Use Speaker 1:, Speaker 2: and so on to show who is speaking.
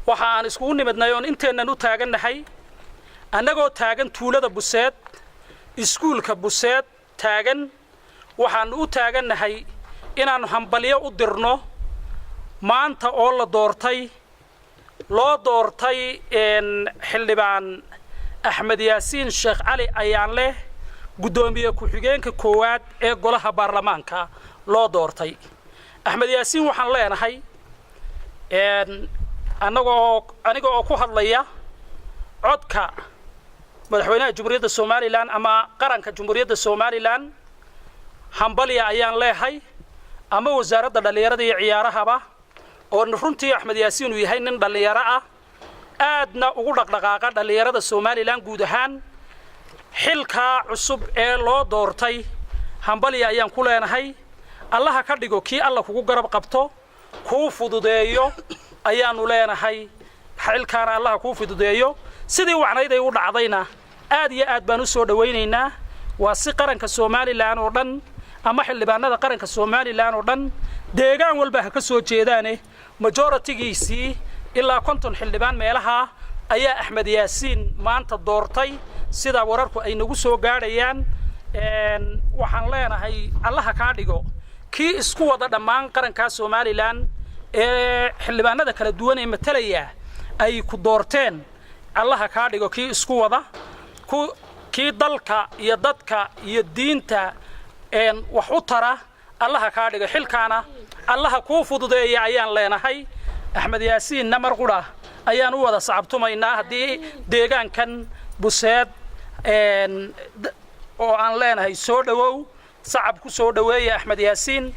Speaker 1: waxaan isku nimidnay oo inteenan u taagannahay annagoo taagan tuulada Buseed iskuulka Buseed taagan waxaan u taagannahay inaan hambalyo u dirno maanta oo la doortay xildhibaan Axmed Yaasiin Sheekh Cali ayaan leh Gudoomiye Kuxigeenka koowaad ee Golaha Baarlamaanka loo doortay Axmed Yaasiin waxaan leenahay anigoo ku hadlaya codka madaxweynaha Jamhuuriyadda Somaliland ama qaranka Jamhuuriyadda Somaliland Hambalyo ayaan leeyahay ama wasaaradda dhalinyarada iyo ciyaarahaba oo runtii Axmed Yaasiin uu yahay nin dhalinyaro ah aadna ugu dhaqdhaqaaqa dhalinyarada Somaliland guud ahaan xilka cusub ee loo doortay Hambalyo ayaan ku leenahay Allah ka dhigo kii Allah kugu garab qabto ku fududeeyo ayaanu leenahay xilkaana Allah ku fududeeyo sidii wacnayday u dhacdayna aad iyo aad baan u soo dhaweynaynaa waa si qaranka Somaliland oo dhan ama xildhibaanada qaranka Somaliland oo dhan deegaan walba ka soo jeedaane majority-giisii ilaa 50 xildhibaan meelaha ayaa Axmed Yaasiin maanta doortay sida wararku ay nagu soo gaarayaan waxaan leenahay Allah ka dhigo kii isku wada dhammaan qaranka Somaliland ee xildhibaanada kala duwan ee matalaya ay ku doorteen Allah ka dhigo kii isku wada kii dalka iyo dadka iyo diinta wax u tara Allah ka dhigo xilkaana Allah ku fududeeyo ayaan leenahay Axmed Yaasiin namar qura ayaan u wada sacabtumaynaa hadii deegaankan Buseed oo aan leenahay soo dhawow sacab ku soo dhaweeyo Axmed Yaasiin